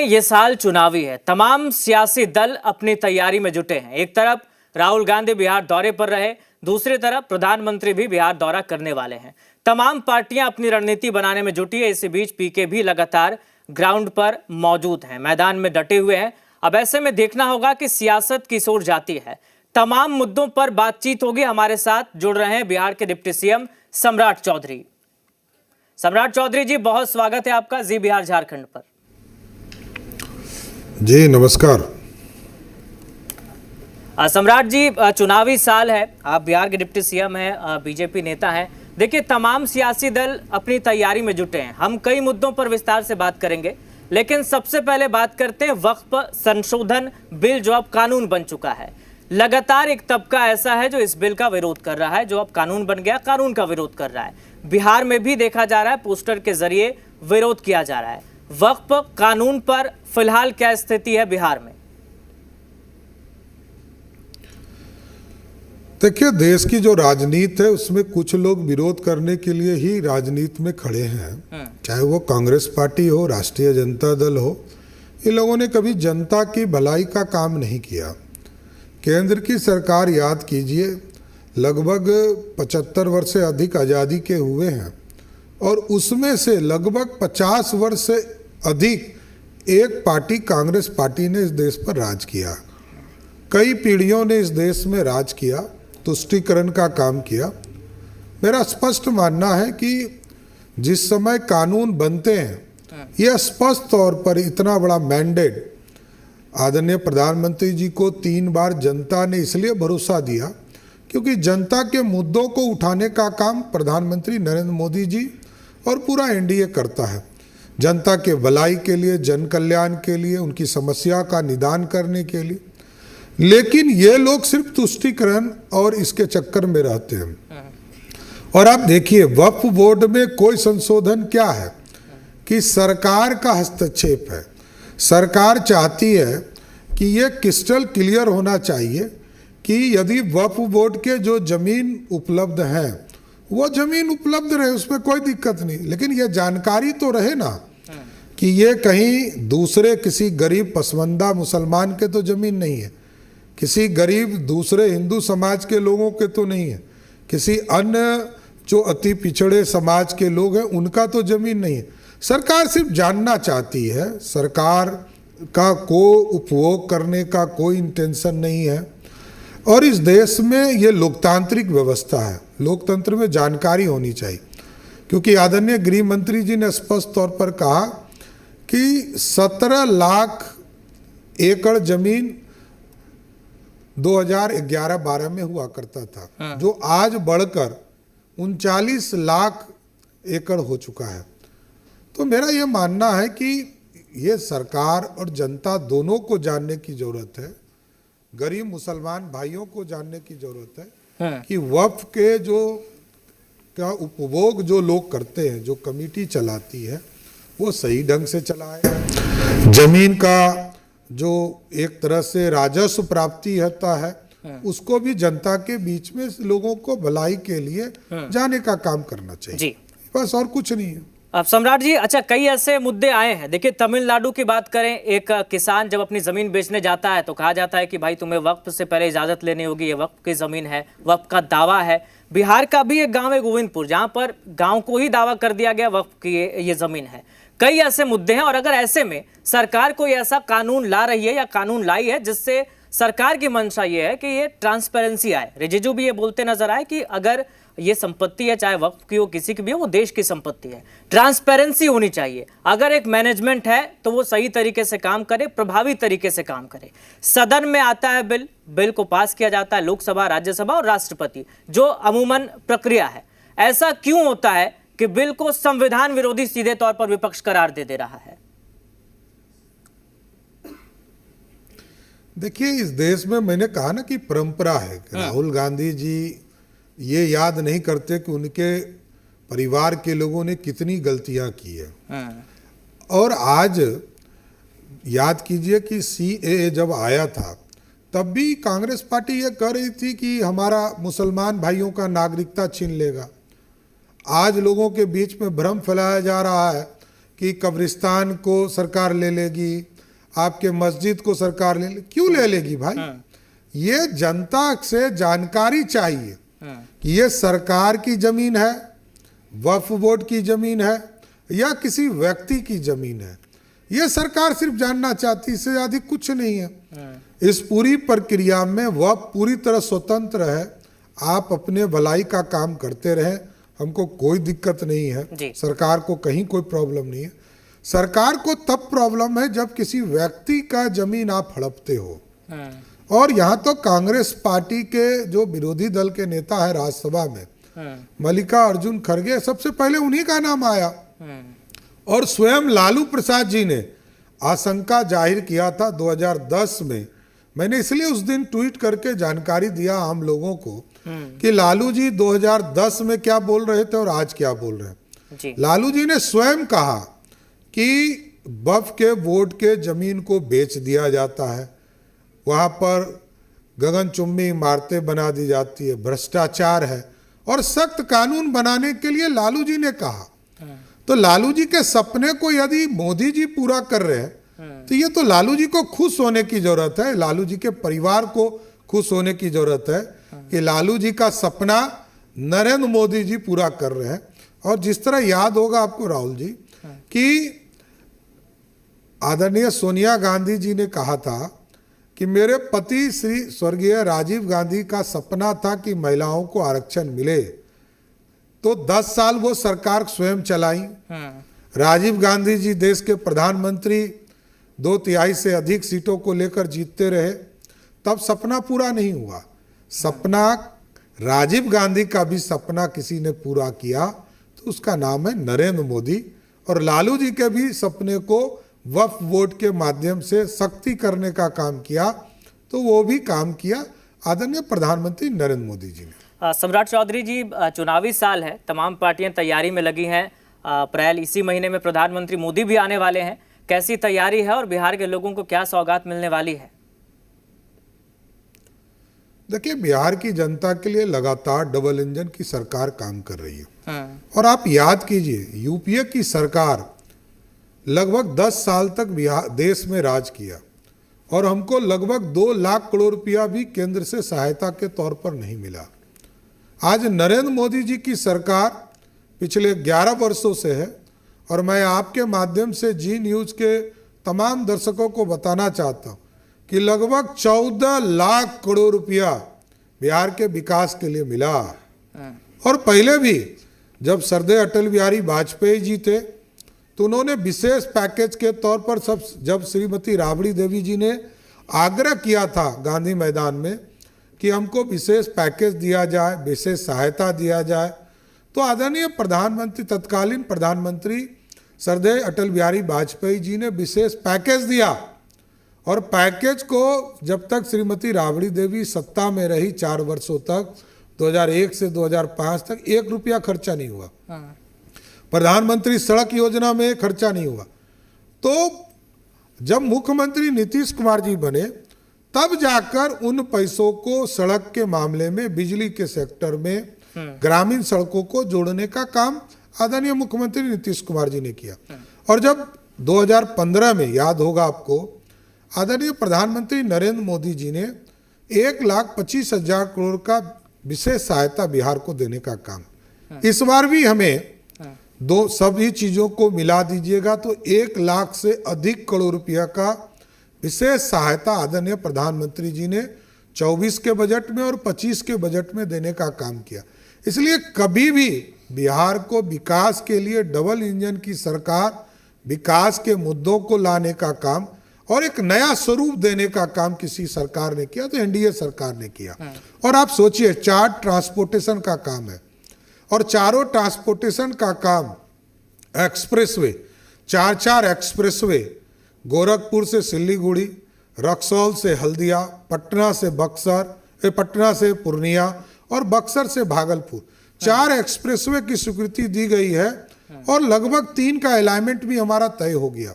ये साल चुनावी है। तमाम सियासी दल अपनी तैयारी में जुटे हैं। एक तरफ राहुल गांधी बिहार दौरे पर रहे, दूसरी तरफ प्रधानमंत्री भी बिहार दौरा करने वाले हैं। तमाम पार्टियां अपनी रणनीति बनाने में जुटी है। इसी बीच पीके भी लगातार ग्राउंड पर मौजूद हैं, मैदान में डटे हुए हैं। अब ऐसे में देखना होगा कि सियासत किस ओर जाती है। तमाम मुद्दों पर बातचीत होगी। हमारे साथ जुड़ रहे हैं बिहार के डिप्टी सीएम सम्राट चौधरी। सम्राट चौधरी जी, बहुत स्वागत है आपका जी बिहार झारखंड पर। जी नमस्कार। सम्राट जी, चुनावी साल है, आप बिहार के डिप्टी सीएम हैं, बीजेपी नेता हैं। देखिए, तमाम सियासी दल अपनी तैयारी में जुटे हैं। हम कई मुद्दों पर विस्तार से बात करेंगे, लेकिन सबसे पहले बात करते हैं वक्फ संशोधन बिल, जो अब कानून बन चुका है। लगातार एक तबका ऐसा है जो इस बिल का विरोध कर रहा है, जो अब कानून बन गया, कानून का विरोध कर रहा है। बिहार में भी देखा जा रहा है, पोस्टर के जरिए विरोध किया जा रहा है। वक्फ कानून पर फिलहाल क्या स्थिति है बिहार में? देखिए, देश की जो राजनीति है उसमें कुछ लोग विरोध करने के लिए ही राजनीति में खड़े हैं, चाहे वो कांग्रेस पार्टी हो, राष्ट्रीय जनता दल हो। इन लोगों ने कभी जनता की भलाई का काम नहीं किया। केंद्र की सरकार, याद कीजिए, लगभग 75 वर्ष से अधिक आज़ादी के हुए हैं और उसमें से लगभग 50 वर्ष से अधिक एक पार्टी, कांग्रेस पार्टी ने इस देश पर राज किया। कई पीढ़ियों ने इस देश में राज किया, तुष्टीकरण का काम किया। मेरा स्पष्ट मानना है कि जिस समय कानून बनते हैं, यह स्पष्ट तौर पर इतना बड़ा मैंडेट आदरणीय प्रधानमंत्री जी को 3 बार जनता ने इसलिए भरोसा दिया क्योंकि जनता के मुद्दों को उठाने का काम प्रधानमंत्री नरेंद्र मोदी जी और पूरा एनडीए करता है। जनता के भलाई के लिए, जन कल्याण के लिए, उनकी समस्या का निदान करने के लिए। लेकिन ये लोग सिर्फ तुष्टीकरण और इसके चक्कर में रहते हैं। और आप देखिए, वक्फ बोर्ड में कोई संशोधन क्या है कि सरकार का हस्तक्षेप है। सरकार चाहती है कि ये क्रिस्टल क्लियर होना चाहिए कि यदि वक्फ बोर्ड के जो जमीन उपलब्ध हैं वो जमीन उपलब्ध रहे, उसमें कोई दिक्कत नहीं, लेकिन ये जानकारी तो रहे ना कि ये कहीं दूसरे किसी गरीब पसमंदा मुसलमान के तो जमीन नहीं है, किसी गरीब दूसरे हिंदू समाज के लोगों के तो नहीं है, किसी अन्य जो अति पिछड़े समाज के लोग हैं उनका तो जमीन नहीं है। सरकार सिर्फ जानना चाहती है, सरकार का को उपभोग करने का कोई इंटेंशन नहीं है। और इस देश में ये लोकतांत्रिक व्यवस्था है, लोकतंत्र में जानकारी होनी चाहिए। क्योंकि आदरणीय गृह मंत्री जी ने स्पष्ट तौर पर कहा कि 17 लाख एकड़ जमीन 2011-12 में हुआ करता था, जो आज बढ़कर 39 लाख एकड़ हो चुका है। तो मेरा ये मानना है कि ये सरकार और जनता दोनों को जानने की जरूरत है, गरीब मुसलमान भाइयों को जानने की जरूरत है कि वक्फ के जो का उपभोग जो लोग करते हैं, जो कमेटी चलाती है, वो सही ढंग से चलाए। जमीन का जो एक तरह से राजस्व प्राप्ति होता है, उसको भी जनता के बीच में लोगों को भलाई के लिए जाने का काम करना चाहिए जी। बस, और कुछ नहीं है। अब सम्राट जी, अच्छा, कई ऐसे मुद्दे आए हैं। देखिए, तमिलनाडु की बात करें, एक किसान जब अपनी जमीन बेचने जाता है तो कहा जाता है कि भाई तुम्हें वक्फ से पहले इजाजत लेनी होगी, ये वक्फ की जमीन है, वक्फ का दावा है। बिहार का भी एक गांव है गोविंदपुर, जहां पर गांव को ही दावा कर दिया गया वक्फ की ये जमीन है। कई ऐसे मुद्दे हैं और अगर ऐसे में सरकार कोई ऐसा कानून ला रही है या कानून लाई है जिससे सरकार की मंशा ये है कि ये ट्रांसपेरेंसी आए, रिजिजू भी ये बोलते नजर आए कि अगर ये संपत्ति है, चाहे वक्फ की हो, किसी की भी हो, वो देश की संपत्ति है, ट्रांसपेरेंसी होनी चाहिए। अगर एक मैनेजमेंट है तो वो सही तरीके से काम करे, प्रभावी तरीके से काम करे। सदन में आता है बिल को पास किया जाता है, लोकसभा, राज्यसभा और राष्ट्रपति, जो अमूमन प्रक्रिया है। ऐसा क्यों होता है कि बिल को संविधान विरोधी सीधे तौर पर विपक्ष करार दे रहा है? देखिए, इस देश में मैंने कहा ना कि परंपरा है कि राहुल गांधी जी ये याद नहीं करते कि उनके परिवार के लोगों ने कितनी गलतियां की है। और आज याद कीजिए कि सीएए जब आया था तब भी कांग्रेस पार्टी ये कह रही थी कि हमारा मुसलमान भाइयों का नागरिकता छीन लेगा। आज लोगों के बीच में भ्रम फैलाया जा रहा है कि कब्रिस्तान को सरकार ले लेगी, आपके मस्जिद को सरकार ले ले, क्यों ले लेगी भाई? ये जनता से जानकारी चाहिए कि ये सरकार की जमीन है, वक्फ बोर्ड की जमीन है या किसी व्यक्ति की जमीन है। ये सरकार सिर्फ जानना चाहती, इससे ज्यादा कुछ नहीं है। इस पूरी प्रक्रिया में वह पूरी तरह स्वतंत्र है। आप अपने भलाई का काम करते रहें, हमको कोई दिक्कत नहीं है, सरकार को कहीं कोई प्रॉब्लम नहीं है। सरकार को तब प्रॉब्लम है जब किसी व्यक्ति का जमीन आप हड़पते हो। और यहाँ तो कांग्रेस पार्टी के जो विरोधी दल के नेता है राज्यसभा में, मल्लिकार्जुन खड़गे, सबसे पहले उन्हीं का नाम आया। और स्वयं लालू प्रसाद जी ने आशंका जाहिर किया था 2010 में। मैंने इसलिए उस दिन ट्वीट करके जानकारी दिया आम लोगों को कि लालू जी 2010 में क्या बोल रहे थे और आज क्या बोल रहे हैं। लालू जी ने स्वयं कहा कि वक्फ के बोर्ड के जमीन को बेच दिया जाता है, वहाँ पर गगनचुम्बी इमारतें बना दी जाती है, भ्रष्टाचार है, और सख्त कानून बनाने के लिए लालू जी ने कहा। तो लालू जी के सपने को यदि मोदी जी पूरा कर रहे हैं तो ये तो लालू जी को खुश होने की जरूरत है, लालू जी के परिवार को खुश होने की जरूरत है कि लालू जी का सपना नरेंद्र मोदी जी पूरा कर रहे हैं। और जिस तरह याद होगा आपको राहुल जी कि आदरणीय सोनिया गांधी जी ने कहा था कि मेरे पति श्री स्वर्गीय राजीव गांधी का सपना था कि महिलाओं को आरक्षण मिले, तो 10 साल वो सरकार स्वयं चलाई। राजीव गांधी जी देश के प्रधानमंत्री 2/3 से अधिक सीटों को लेकर जीतते रहे, तब सपना पूरा नहीं हुआ। सपना राजीव गांधी का भी सपना किसी ने पूरा किया, तो उसका नाम है नरेंद्र मोदी। और लालू जी के भी सपने को वक्फ बोर्ड के माध्यम से सख्ती करने का काम किया, तो वो भी काम किया आदरणीय प्रधानमंत्री नरेंद्र मोदी जी ने। सम्राट चौधरी जी, चुनावी साल है, तमाम पार्टियां तैयारी में लगी हैं। अप्रैल इसी महीने में प्रधानमंत्री मोदी भी आने वाले हैं। कैसी तैयारी है और बिहार के लोगों को क्या सौगात मिलने वाली है? देखिए, बिहार की जनता के लिए लगातार डबल इंजन की सरकार काम कर रही है। और आप याद कीजिए, यूपीए की सरकार लगभग 10 साल तक बिहार देश में राज किया और हमको लगभग 2 लाख करोड़ रुपया भी केंद्र से सहायता के तौर पर नहीं मिला। आज नरेंद्र मोदी जी की सरकार पिछले 11 वर्षों से है और मैं आपके माध्यम से जी न्यूज़ के तमाम दर्शकों को बताना चाहता हूँ कि लगभग 14 लाख करोड़ रुपया बिहार के विकास के लिए मिला। और पहले भी जब सरदेय अटल बिहारी वाजपेयी जी थे तो उन्होंने विशेष पैकेज के तौर पर जब श्रीमती राबड़ी देवी जी ने आग्रह किया था गांधी मैदान में कि हमको विशेष पैकेज दिया जाए, विशेष सहायता दिया जाए, तो आदरणीय प्रधानमंत्री, तत्कालीन प्रधानमंत्री सरदेय अटल बिहारी वाजपेयी जी ने विशेष पैकेज दिया। और पैकेज को जब तक श्रीमती राबड़ी देवी सत्ता में रही 4 वर्षों तक, 2001 से 2005 तक 1 रुपया खर्चा नहीं हुआ। प्रधानमंत्री सड़क योजना में खर्चा नहीं हुआ। तो जब मुख्यमंत्री नीतीश कुमार जी बने तब जाकर उन पैसों को सड़क के मामले में, बिजली के सेक्टर में, ग्रामीण सड़कों को जोड़ने का काम आदरणीय मुख्यमंत्री नीतीश कुमार जी ने किया। और जब 2015 में, याद होगा आपको, आदरणीय प्रधानमंत्री नरेंद्र मोदी जी ने 1,25,000 करोड़ का विशेष सहायता बिहार को देने का काम, इस बार भी हमें सभी चीजों को मिला दीजिएगा तो 1 लाख से अधिक करोड़ रुपया का विशेष सहायता आदरणीय प्रधानमंत्री जी ने 24 के बजट में और 25 के बजट में देने का काम किया। इसलिए कभी भी बिहार को विकास के लिए डबल इंजन की सरकार, विकास के मुद्दों को लाने का काम और एक नया स्वरूप देने का काम किसी सरकार ने किया तो एनडीए सरकार ने किया। और आप सोचिए, 4 ट्रांसपोर्टेशन का काम है और चारों ट्रांसपोर्टेशन का काम एक्सप्रेसवे, 4 एक्सप्रेसवे, गोरखपुर से सिल्लीगुड़ी, रक्सौल से हल्दिया, पटना से बक्सर, पटना से पूर्णिया और बक्सर से भागलपुर, 4 एक्सप्रेसवे की स्वीकृति दी गई है और लगभग 3 का अलाइनमेंट भी हमारा तय हो गया।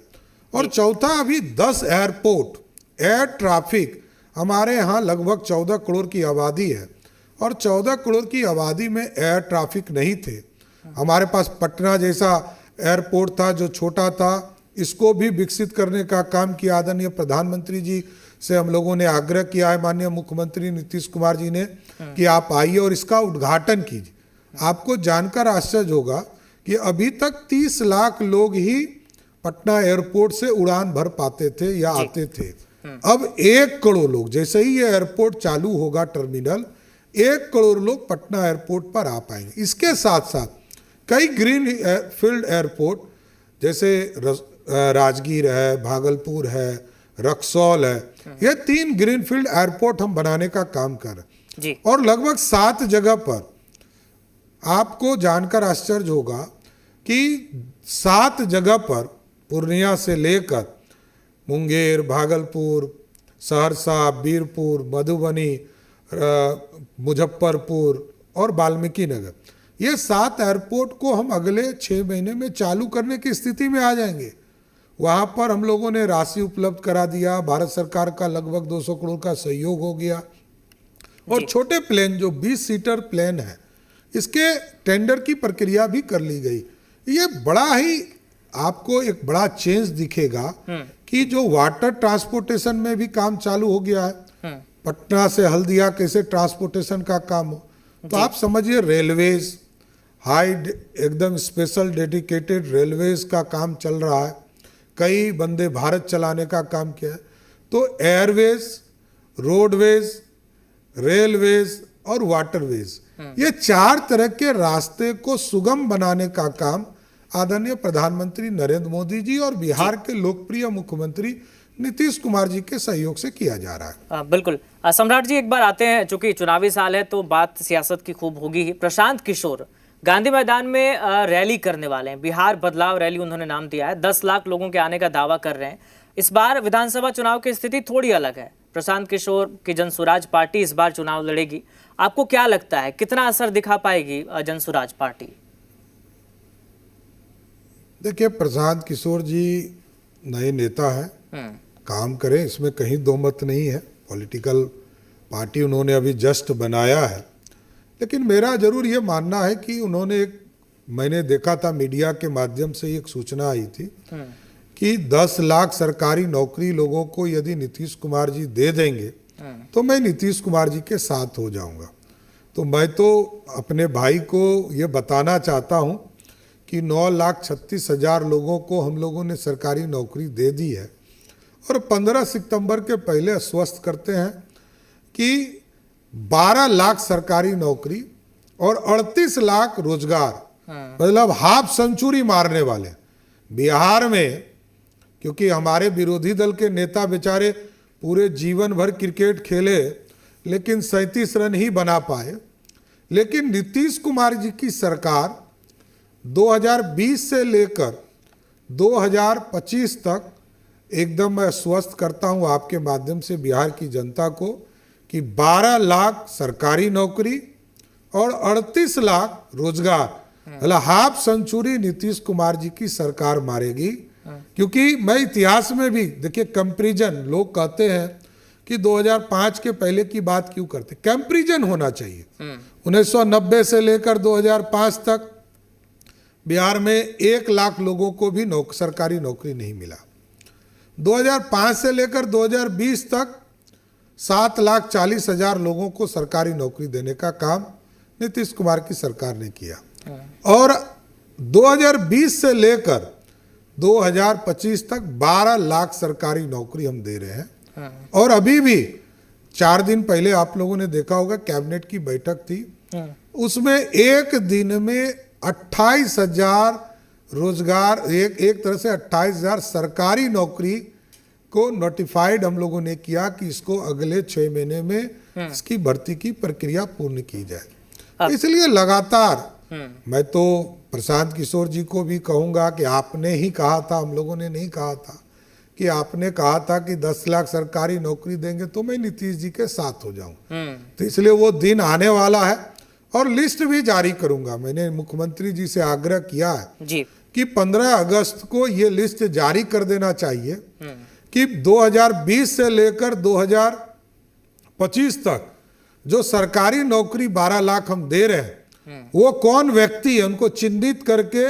और चौथा, अभी 10 एयरपोर्ट, एयर ट्रैफिक, हमारे यहाँ लगभग 14 करोड़ की आबादी है और 14 करोड़ की आबादी में एयर ट्रैफिक नहीं थे। हमारे पास पटना जैसा एयरपोर्ट था जो छोटा था, इसको भी विकसित करने का काम किया। आदरणीय प्रधानमंत्री जी से हम लोगों ने आग्रह किया है, माननीय मुख्यमंत्री नीतीश कुमार जी ने, कि आप आइए और इसका उद्घाटन कीजिए। आपको जानकर आश्चर्य होगा कि अभी तक 30 लाख लोग ही पटना एयरपोर्ट से उड़ान भर पाते थे या आते थे। अब 1 करोड़ लोग, जैसे ही ये एयरपोर्ट चालू होगा टर्मिनल, 1 करोड़ लोग पटना एयरपोर्ट पर आ पाएंगे। इसके साथ साथ कई ग्रीन फील्ड एयरपोर्ट जैसे राजगीर है, भागलपुर है, रक्सौल है, ये 3 ग्रीन फील्ड एयरपोर्ट हम बनाने का काम कर रहे हैं। और लगभग 7 जगह पर आपको जानकर आश्चर्य होगा कि 7 जगह पर पूर्णिया से लेकर मुंगेर, भागलपुर, सहरसा, बीरपुर, मधुबनी, मुजफ्फरपुर और वाल्मीकि नगर, ये 7 एयरपोर्ट को हम अगले 6 महीने में चालू करने की स्थिति में आ जाएंगे। वहाँ पर हम लोगों ने राशि उपलब्ध करा दिया, भारत सरकार का लगभग 200 करोड़ का सहयोग हो गया। और छोटे प्लेन जो 20 सीटर प्लेन है, इसके टेंडर की प्रक्रिया भी कर ली गई। ये बड़ा ही आपको एक बड़ा चेंज दिखेगा कि जो वाटर ट्रांसपोर्टेशन में भी काम चालू हो गया है। पटना से हल्दिया कैसे ट्रांसपोर्टेशन का काम हो, तो आप समझिए रेलवेज, एकदम स्पेशल डेडिकेटेड रेलवेज का काम चल रहा है। कई वंदे भारत चलाने का काम किया है। तो एयरवेज, रोडवेज, रेलवेज और वाटरवेज, ये 4 तरह के रास्ते को सुगम बनाने का काम आदरणीय प्रधानमंत्री नरेंद्र मोदी जी और बिहार के लोकप्रिय मुख्यमंत्री नीतीश कुमार जी के सहयोग से किया जा रहा है। बिल्कुल। सम्राट जी, एक बार आते हैं, चूंकि चुनावी साल है तो बात सियासत की खूब होगी ही। प्रशांत किशोर गांधी मैदान में रैली करने वाले हैं, बिहार बदलाव रैली उन्होंने नाम दिया है। 10 लाख लोगों के आने का दावा कर रहे हैं। इस बार विधानसभा चुनाव की स्थिति थोड़ी अलग है। प्रशांत किशोर की जनसुराज पार्टी इस बार चुनाव लड़ेगी। आपको क्या लगता है, कितना असर दिखा पाएगी जनसुराज पार्टी? देखिए, प्रशांत किशोर जी नए नेता हैं, काम करें, इसमें कहीं दो मत नहीं है। पॉलिटिकल पार्टी उन्होंने अभी जस्ट बनाया है, लेकिन मेरा जरूर ये मानना है कि उन्होंने मैंने देखा था मीडिया के माध्यम से एक सूचना आई थी कि 10 लाख सरकारी नौकरी लोगों को यदि नीतीश कुमार जी दे देंगे तो मैं नीतीश कुमार जी के साथ हो जाऊंगा। तो मैं तो अपने भाई को ये बताना चाहता हूं कि 9,36,000 लोगों को हम लोगों ने सरकारी नौकरी दे दी है और 15 सितंबर के पहले आश्वस्त करते हैं कि 12 लाख सरकारी नौकरी और 38 लाख रोजगार, मतलब हाफ सेंचुरी मारने वाले बिहार में। क्योंकि हमारे विरोधी दल के नेता बेचारे पूरे जीवन भर क्रिकेट खेले लेकिन 37 रन ही बना पाए, लेकिन नीतीश कुमार जी की सरकार 2020 से लेकर 2025 तक एकदम मैं आश्वस्त करता हूं आपके माध्यम से बिहार की जनता को कि 12 लाख सरकारी नौकरी और 38 लाख रोजगार, मतलब हाफ सेंचुरी नीतीश कुमार जी की सरकार मारेगी। क्योंकि मैं इतिहास में भी देखिए, कंपैरिजन लोग कहते हैं कि 2005 के पहले की बात क्यों करते, कंपैरिजन होना चाहिए। 1990 से लेकर 2005 तक बिहार में 1 लाख लोगों को भी सरकारी नौकरी नहीं मिला। 2005 से लेकर 2020 तक 7,40,000 लोगों को सरकारी नौकरी देने का काम नीतीश कुमार की सरकार ने किया। और 2020 से लेकर 2025 तक 12 लाख सरकारी नौकरी हम दे रहे हैं। और अभी भी 4 दिन पहले आप लोगों ने देखा होगा कैबिनेट की बैठक थी, उसमें एक दिन में 28,000 रोजगार, एक तरह से 28,000 सरकारी नौकरी को नोटिफाइड हम लोगों ने किया कि इसको अगले 6 महीने में इसकी भर्ती की प्रक्रिया पूर्ण की जाए। इसलिए लगातार मैं तो प्रशांत किशोर जी को भी कहूंगा कि आपने ही कहा था, हम लोगों ने नहीं कहा था, कि आपने कहा था कि 10 लाख सरकारी नौकरी देंगे तो मैं नीतीश जी के साथ हो जाऊं। तो इसलिए वो दिन आने वाला है और लिस्ट भी जारी करूंगा। मैंने मुख्यमंत्री जी से आग्रह किया है जी कि 15 अगस्त को ये लिस्ट जारी कर देना चाहिए कि 2020 से लेकर 2025 तक जो सरकारी नौकरी 12 लाख हम दे रहे हैं वो कौन व्यक्ति है, उनको चिन्हित करके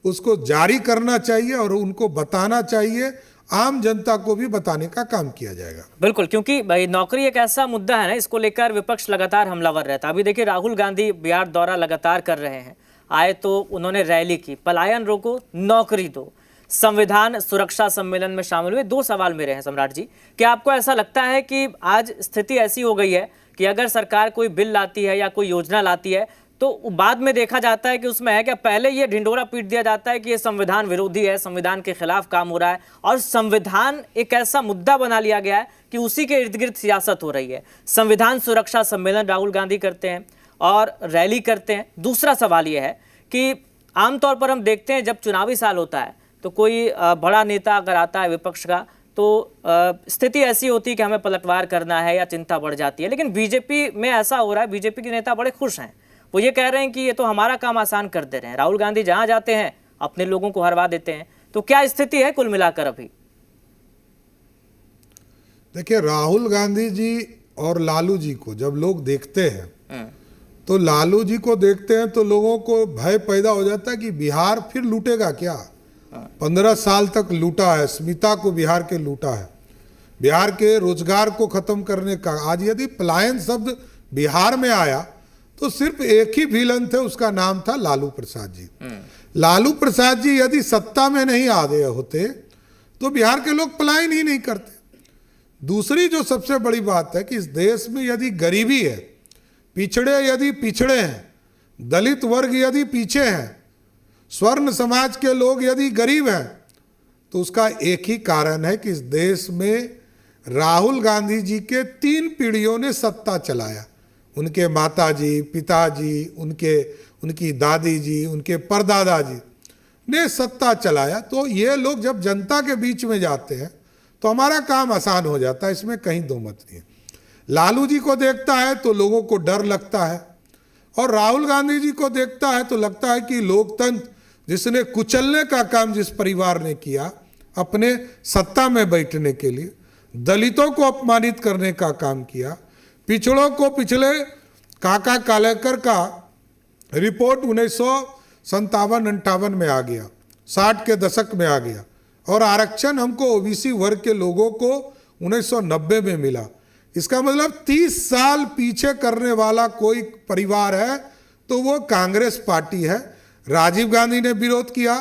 उसको जारी करना चाहिए और उनको बताना चाहिए, आम जनता को भी बताने का काम किया जाएगा। बिल्कुल, क्योंकि भाई नौकरी एक ऐसा मुद्दा है ना, इसको लेकर विपक्ष लगातार हमलावर रहता है। अभी देखिए राहुल गांधी बिहार दौरा लगातार कर रहे हैं, आए तो उन्होंने रैली की, पलायन रोको नौकरी दो, संविधान सुरक्षा सम्मेलन में शामिल हुए। दो सवाल मेरे हैं सम्राट जी, क्या आपको ऐसा लगता है कि आज स्थिति ऐसी हो गई है कि अगर सरकार कोई बिल लाती है या कोई योजना लाती है तो बाद में देखा जाता है कि उसमें है क्या, पहले ये ढिंढोरा पीट दिया जाता है कि ये संविधान विरोधी है, संविधान के खिलाफ काम हो रहा है, और संविधान एक ऐसा मुद्दा बना लिया गया है कि उसी के इर्द गिर्द सियासत हो रही है। संविधान सुरक्षा सम्मेलन राहुल गांधी करते हैं और रैली करते हैं। दूसरा सवाल ये है कि आमतौर पर हम देखते हैं जब चुनावी साल होता है तो कोई बड़ा नेता अगर आता है विपक्ष का तो स्थिति ऐसी होती है कि हमें पलटवार करना है या चिंता बढ़ जाती है। लेकिन बीजेपी में ऐसा हो रहा है, बीजेपी के नेता बड़े खुश हैं, वो ये कह रहे हैं कि ये तो हमारा काम आसान कर दे रहे हैं, राहुल गांधी जहां जाते हैं अपने लोगों को हरवा देते हैं। तो क्या स्थिति है कुल मिलाकर अभी? देखिए, राहुल गांधी जी और लालू जी को जब लोग देखते हैं तो लालू जी को देखते हैं तो लोगों को भय पैदा हो जाता है कि बिहार फिर लूटेगा क्या। 15 साल तक लूटा है, स्मिता को बिहार के लूटा है, बिहार के रोजगार को खत्म करने का। आज यदि पलायन शब्द बिहार में आया तो सिर्फ एक ही विलन थे, उसका नाम था लालू प्रसाद जी। लालू प्रसाद जी यदि सत्ता में नहीं आ गए होते तो बिहार के लोग पलायन ही नहीं करते। दूसरी जो सबसे बड़ी बात है कि इस देश में यदि गरीबी है, पिछड़े यदि पिछड़े हैं, दलित वर्ग यदि पीछे हैं, स्वर्ण समाज के लोग यदि गरीब हैं, तो उसका एक ही कारण है कि इस देश में राहुल गांधी जी के 3 पीढ़ियों ने सत्ता चलाया। उनके माताजी, पिताजी, उनकी दादी जी, उनके परदादा जी ने सत्ता चलाया। तो ये लोग जब जनता के बीच में जाते हैं तो हमारा काम आसान हो जाता है, इसमें कहीं दो मत नहीं है। लालू जी को देखता है तो लोगों को डर लगता है, और राहुल गांधी जी को देखता है तो लगता है कि लोकतंत्र जिसने कुचलने का काम जिस परिवार ने किया अपने सत्ता में बैठने के लिए, दलितों को अपमानित करने का काम किया, पिछड़ों को, पिछले काका कालेकर का रिपोर्ट 1957-58 में आ गया, 60 के दशक में आ गया, और आरक्षण हमको ओबीसी वर्ग के लोगों को 1990 में मिला। इसका मतलब 30 साल पीछे करने वाला कोई परिवार है तो वो कांग्रेस पार्टी है। राजीव गांधी ने विरोध किया,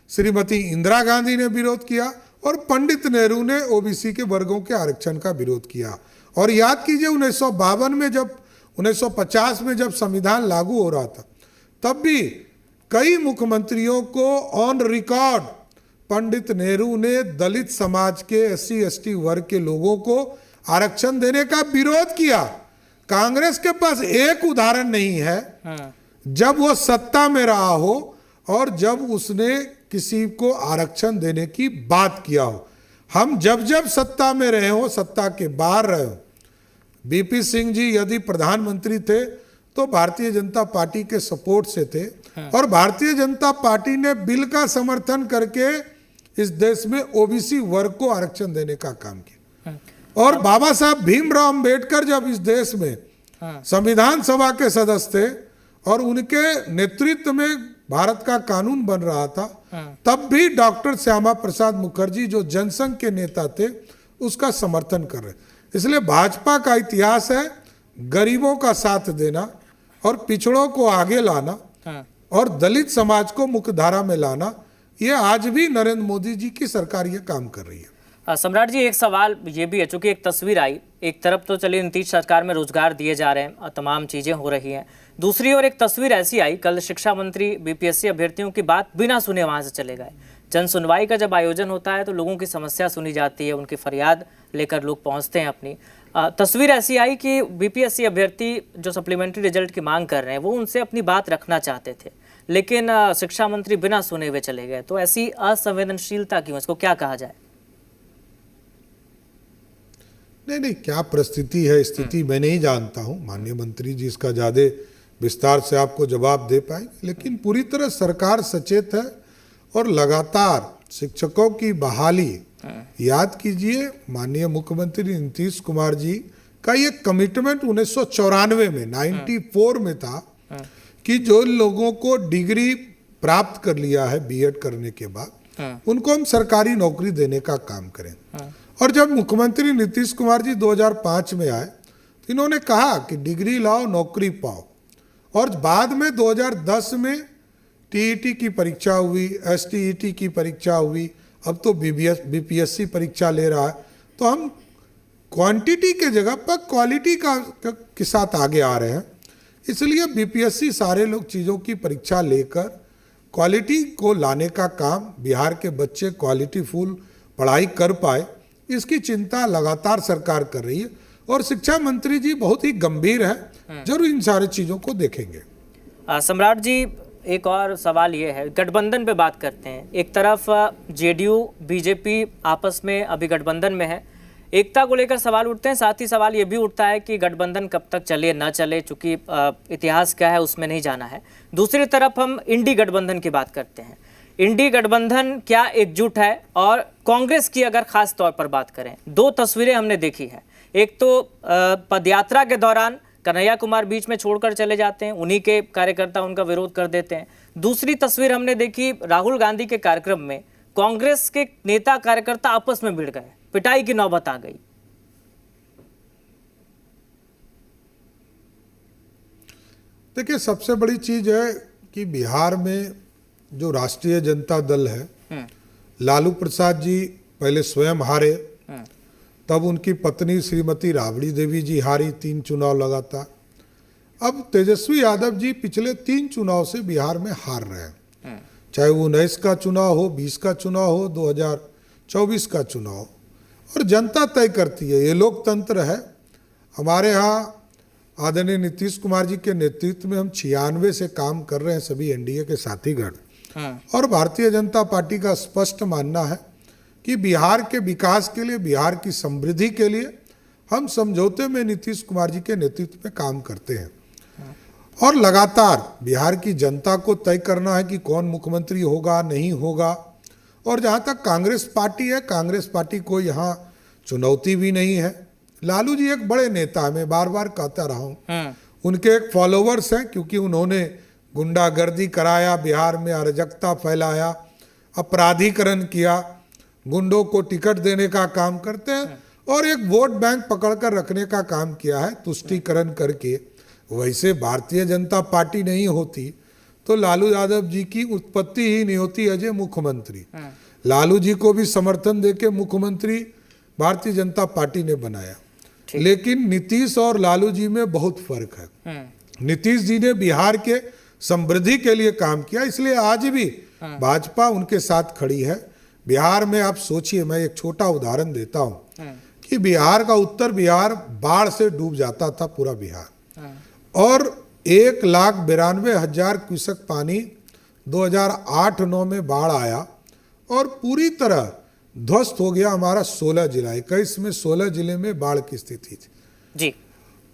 श्रीमती इंदिरा गांधी ने विरोध किया, और पंडित नेहरू ने ओबीसी के वर्गों के आरक्षण का विरोध किया। और याद कीजिए 1952 में जब 1950 में जब संविधान लागू हो रहा था, तब भी कई मुख्यमंत्रियों को ऑन रिकॉर्ड पंडित नेहरू ने दलित समाज के SC/ST वर्ग के लोगों को आरक्षण देने का विरोध किया। कांग्रेस के पास एक उदाहरण नहीं है जब वो सत्ता में रहा हो और जब उसने किसी को आरक्षण देने की बात किया हो। हम जब जब सत्ता में रहे हो, सत्ता के बाहर रहे हो, बीपी सिंह जी यदि प्रधानमंत्री थे तो भारतीय जनता पार्टी के सपोर्ट से थे, और भारतीय जनता पार्टी ने बिल का समर्थन करके इस देश में ओबीसी वर्ग को आरक्षण देने का काम किया। और बाबा साहब भीमराव अंबेडकर जब इस देश में संविधान सभा के सदस्य थे और उनके नेतृत्व में भारत का कानून बन रहा था, तब भी डॉक्टर श्यामा प्रसाद मुखर्जी जो जनसंघ के नेता थे उसका समर्थन कर रहे। इसलिए भाजपा का इतिहास है गरीबों का साथ देना और पिछड़ों को आगे लाना और दलित समाज को मुख्य धारा में लाना। ये आज भी नरेंद्र मोदी जी की सरकार ये काम कर रही है। सम्राट जी, एक सवाल ये भी है, चूंकि एक तस्वीर आई, एक तरफ तो चलिए नीतीश सरकार में रोजगार दिए जा रहे हैं और तमाम चीजें हो रही हैं, दूसरी ओर एक तस्वीर ऐसी आई, कल शिक्षा मंत्री बीपीएससी अभ्यर्थियों की बात बिना सुने वहां से चले गए। जन सुनवाई का जब आयोजन होता है तो लोगों की समस्या सुनी जाती है, उनकी फरियाद लेकर लोग पहुंचते हैं अपनी। तस्वीर ऐसी आई कि बीपीएससी अभ्यर्थी जो सप्लीमेंट्री रिजल्ट की मांग कर रहे हैं वो उनसे अपनी बात रखना चाहते थे, लेकिन शिक्षा मंत्री बिना सुने हुए चले गए। तो ऐसी असंवेदनशीलता क्यों, इसको क्या कहा जाए? नहीं, क्या परिस्थिति है, स्थिति मैं नहीं जानता हूं, माननीय मंत्री जी इसका ज्यादा विस्तार से आपको जवाब दे पाएंगे। लेकिन पूरी तरह सरकार सचेत है और लगातार शिक्षकों की बहाली, याद कीजिए माननीय मुख्यमंत्री नीतीश कुमार जी का ये कमिटमेंट 1994 में 94 में था कि जो लोगों को डिग्री प्राप्त कर लिया है बीएड करने के बाद, उनको हम सरकारी नौकरी देने का काम करें। और जब मुख्यमंत्री नीतीश कुमार जी 2005 में आए तो इन्होंने कहा कि डिग्री लाओ नौकरी पाओ, और बाद में 2010 में टीईटी की परीक्षा हुई, एसटीईटी की परीक्षा हुई, अब तो बीपीएससी परीक्षा ले रहा है। तो हम क्वांटिटी के जगह पर क्वालिटी के साथ आगे आ रहे हैं। इसलिए बीपीएससी सारे लोग चीज़ों की परीक्षा लेकर क्वालिटी को लाने का काम, बिहार के बच्चे क्वालिटीफुल पढ़ाई कर पाए, इसकी चिंता लगातार सरकार कर रही है। और शिक्षा मंत्री जी बहुत ही गंभीर है, जरूर इन सारी चीज़ों को देखेंगे। सम्राट जी, एक और सवाल ये है, गठबंधन पे बात करते हैं। एक तरफ जेडीयू बीजेपी आपस में अभी गठबंधन में है, एकता को लेकर सवाल उठते हैं, साथ ही सवाल ये भी उठता है कि गठबंधन कब तक चले ना चले, चूंकि इतिहास क्या है उसमें नहीं जाना है। दूसरी तरफ हम इंडी गठबंधन की बात करते हैं। इंडी गठबंधन क्या एकजुट है? और कांग्रेस की अगर खास तौर पर बात करें, दो तस्वीरें हमने देखी है। एक तो पदयात्रा के दौरान कन्हैया कुमार बीच में छोड़कर चले जाते हैं, उन्हीं के कार्यकर्ता उनका विरोध कर देते हैं। दूसरी तस्वीर हमने देखी राहुल गांधी के कार्यक्रम में कांग्रेस के नेता कार्यकर्ता आपस में भिड़ गए, पिटाई की नौबत आ गई। देखिए, सबसे बड़ी चीज है कि बिहार में जो राष्ट्रीय जनता दल है, लालू प्रसाद जी पहले स्वयं हारे, तब उनकी पत्नी श्रीमती राबड़ी देवी जी हारी 3 चुनाव लगातार। अब तेजस्वी यादव जी पिछले 3 चुनाव से बिहार में हार रहे हैं, चाहे वो 19 का चुनाव हो, 20 का चुनाव हो, 2024 का चुनाव हो, और जनता तय करती है। ये लोकतंत्र है। हमारे यहाँ आदरणीय नीतीश कुमार जी के नेतृत्व में हम 96 से काम कर रहे हैं, सभी एनडीए के साथीगण। और भारतीय जनता पार्टी का स्पष्ट मानना है कि बिहार के विकास के लिए, बिहार की समृद्धि के लिए हम समझौते में नीतीश कुमार जी के नेतृत्व में काम करते हैं। और लगातार बिहार की जनता को तय करना है कि कौन मुख्यमंत्री होगा, नहीं होगा। और जहाँ तक कांग्रेस पार्टी है, कांग्रेस पार्टी को यहाँ चुनौती भी नहीं है। लालू जी एक बड़े नेता है, मैं बार बार कहता रहा हूँ। उनके एक फॉलोवर्स हैं, क्योंकि उन्होंने गुंडागर्दी कराया, बिहार में अराजकता फैलाया, अपराधीकरण किया, गुंडों को टिकट देने का काम करते हैं, और एक वोट बैंक पकड़कर रखने का काम किया है तुष्टीकरण करके। वैसे भारतीय जनता पार्टी नहीं होती तो लालू यादव जी की उत्पत्ति ही नहीं होती एज ए मुख्यमंत्री। लालू जी को भी समर्थन देके मुख्यमंत्री भारतीय जनता पार्टी ने बनाया। लेकिन नीतीश और लालू जी में बहुत फर्क है। नीतीश जी ने बिहार के समृद्धि के लिए काम किया, इसलिए आज भी भाजपा उनके साथ खड़ी है। बिहार में आप सोचिए, मैं एक छोटा उदाहरण देता हूं कि बिहार का उत्तर बिहार बाढ़ से डूब जाता था पूरा बिहार, और 1,92,000 क्यूसेक पानी 2008-9 में बाढ़ आया और पूरी तरह ध्वस्त हो गया हमारा 16 जिला। 21 में 16 जिले में बाढ़ की स्थिति थी जी।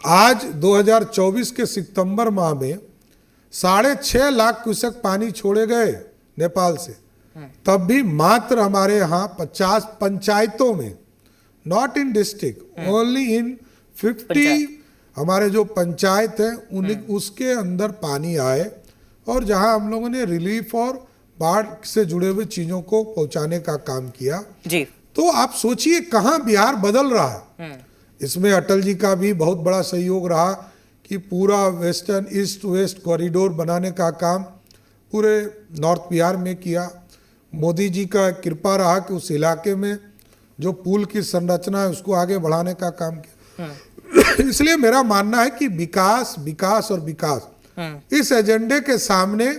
आज 2024 के सितंबर माह में 6.5 लाख क्यूसेक पानी छोड़े गए नेपाल से, तब भी मात्र हमारे यहाँ 50 पंचायतों में, not in district, only in 50 हमारे जो पंचायत है उन्हीं उसके अंदर पानी आए, और जहां हम लोगों ने रिलीफ और बाढ़ से जुड़े हुए चीजों को पहुंचाने का काम किया जी। तो आप सोचिए कहां बिहार बदल रहा है। इसमें अटल जी का भी बहुत बड़ा सहयोग रहा कि पूरा वेस्टर्न ईस्ट वेस्ट कॉरिडोर बनाने का काम पूरे नॉर्थ बिहार में किया। मोदी जी का कृपा रहा कि उस इलाके में जो पुल की संरचना है उसको आगे बढ़ाने का काम किया। इसलिए मेरा मानना है कि विकास विकास और विकास, इस एजेंडे के सामने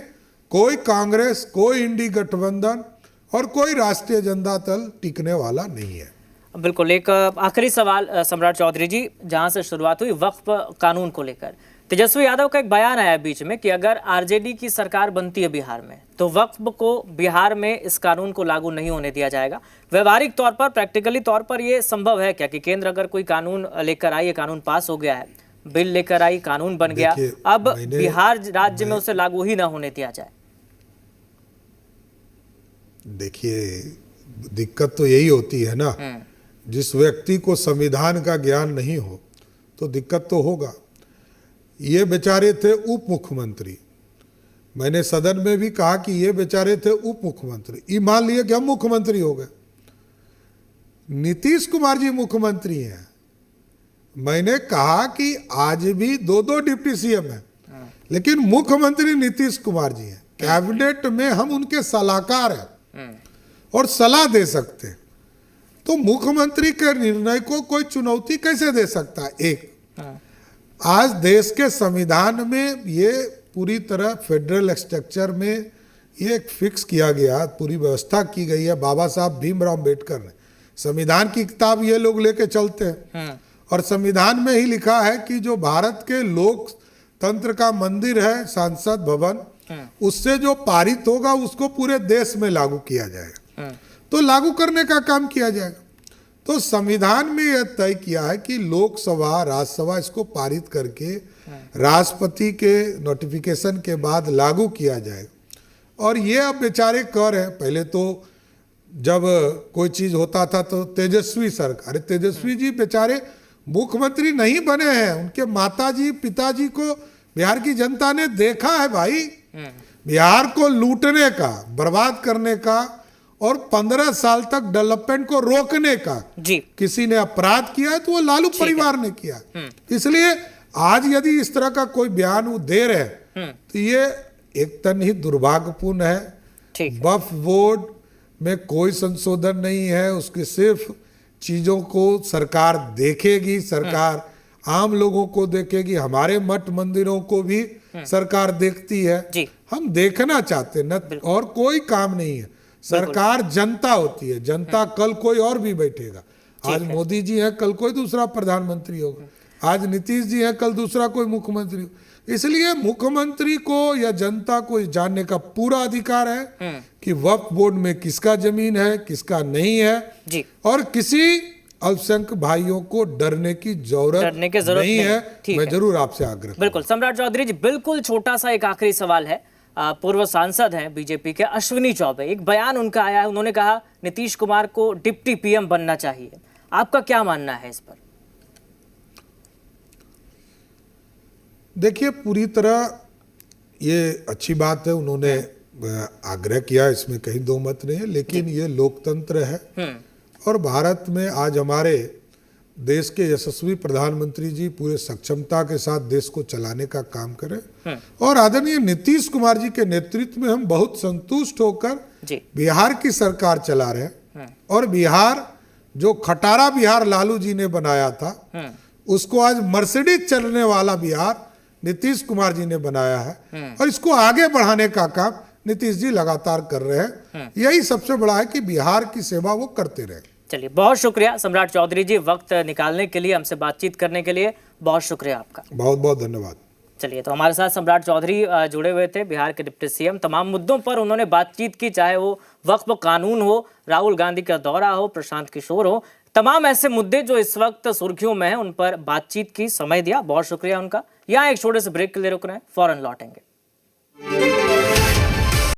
कोई कांग्रेस, कोई इंडी गठबंधन और कोई राष्ट्रीय जनता दल टिकने वाला नहीं है। बिल्कुल। एक आखिरी सवाल सम्राट चौधरी जी, जहां से शुरुआत हुई वक्फ कानून को लेकर, तेजस्वी यादव का एक बयान आया बीच में कि अगर आरजेडी की सरकार बनती है बिहार में तो वक्फ को बिहार में इस कानून को लागू नहीं होने दिया जाएगा। व्यवहारिक तौर पर, प्रैक्टिकली तौर पर ये संभव है क्या कि केंद्र अगर कोई कानून लेकर आई, ये कानून पास हो गया है, बिल लेकर आई, कानून बन गया, अब बिहार राज्य में उसे लागू ही ना होने दिया जाए? देखिए, दिक्कत तो यही होती है ना, जिस व्यक्ति को संविधान का ज्ञान नहीं हो तो दिक्कत तो होगा। ये बेचारे थे उप मुख्यमंत्री, मैंने सदन में भी कहा कि ये बेचारे थे उप मुख्यमंत्री, ये मान लिए कि हम मुख्यमंत्री हो गए। नीतीश कुमार जी मुख्यमंत्री हैं। मैंने कहा कि आज भी दो दो डिप्टी सीएम हैं, लेकिन मुख्यमंत्री नीतीश कुमार जी हैं। कैबिनेट में हम उनके सलाहकार हैं और सलाह दे सकते हैं, तो मुख्यमंत्री के निर्णय को कोई चुनौती कैसे दे सकता है? एक, आज देश के संविधान में ये पूरी तरह फेडरल स्ट्रक्चर में ये फिक्स किया गया, पूरी व्यवस्था की गई है। बाबा साहब भीमराव अम्बेडकर ने संविधान की किताब ये लोग लेके चलते हैं, और संविधान में ही लिखा है कि जो भारत के लोकतंत्र का मंदिर है संसद भवन, उससे जो पारित होगा उसको पूरे देश में लागू किया जाएगा। तो लागू करने का काम किया जाएगा। तो संविधान में यह तय किया है कि लोकसभा राज्यसभा इसको पारित करके राष्ट्रपति के नोटिफिकेशन के बाद लागू किया जाएगा। और ये अब बेचारे कर हैं, पहले तो जब कोई चीज होता था तो तेजस्वी सरकार, अरे तेजस्वी जी बेचारे मुख्यमंत्री नहीं बने हैं, उनके माताजी पिताजी को बिहार की जनता ने देखा है भाई, बिहार को लूटने का, बर्बाद करने का और 15 साल तक डेवलपमेंट को रोकने का जी किसी ने अपराध किया है तो वो लालू परिवार ने किया। इसलिए आज यदि इस तरह का कोई बयान वो दे रहे हैं तो ये एक तन ही दुर्भाग्यपूर्ण है। वक्फ बोर्ड में कोई संशोधन नहीं है, उसके सिर्फ चीजों को सरकार देखेगी, सरकार आम लोगों को देखेगी, हमारे मठ मंदिरों को भी सरकार देखती है। हम देखना चाहते न, और कोई काम नहीं है। सरकार जनता होती है, जनता कल कोई और भी बैठेगा। आज मोदी जी हैं, कल कोई दूसरा प्रधानमंत्री होगा, आज नीतीश जी हैं, कल दूसरा कोई मुख्यमंत्री होगा। इसलिए मुख्यमंत्री को या जनता को जानने का पूरा अधिकार है कि वक्फ बोर्ड में किसका जमीन है किसका नहीं है जी। और किसी अल्पसंख्यक भाइयों को डरने की जरूरत नहीं है। मैं जरूर आपसे आग्रह, बिल्कुल सम्राट चौधरी जी, बिल्कुल छोटा सा एक आखिरी सवाल है। पूर्व सांसद हैं बीजेपी के अश्विनी चौबे, एक बयान उनका आया है, उन्होंने कहा नीतीश कुमार को डिप्टी पीएम बनना चाहिए। आपका क्या मानना है इस पर? देखिए, पूरी तरह ये अच्छी बात है, उन्होंने आग्रह किया, इसमें कहीं दो मत नहीं है, लेकिन ये लोकतंत्र है और भारत में आज हमारे देश के यशस्वी प्रधानमंत्री जी पूरे सक्षमता के साथ देश को चलाने का काम करें और आदरणीय नीतीश कुमार जी के नेतृत्व में हम बहुत संतुष्ट होकर बिहार की सरकार चला रहे हैं। और बिहार जो खटारा बिहार लालू जी ने बनाया था, उसको आज मर्सिडीज चलने वाला बिहार नीतीश कुमार जी ने बनाया है और इसको आगे बढ़ाने का काम नीतीश जी लगातार कर रहे हैं। यही सबसे बड़ा है कि बिहार की सेवा वो करते रहे। चलिए, बहुत शुक्रिया सम्राट चौधरी जी, वक्त निकालने के लिए, हमसे बातचीत करने के लिए बहुत शुक्रिया आपका। बहुत बहुत धन्यवाद। चलिए, तो हमारे साथ सम्राट चौधरी जुड़े हुए थे, बिहार के डिप्टी सीएम। तमाम मुद्दों पर उन्होंने बातचीत की, चाहे वो वक्फ कानून हो, राहुल गांधी का दौरा हो, प्रशांत किशोर हो, तमाम ऐसे मुद्दे जो इस वक्त सुर्खियों में हैं, उन पर बातचीत की, समय दिया। बहुत शुक्रिया उनका। यहाँ एक छोटे से ब्रेक के लिए रुक रहे हैं, फौरन लौटेंगे।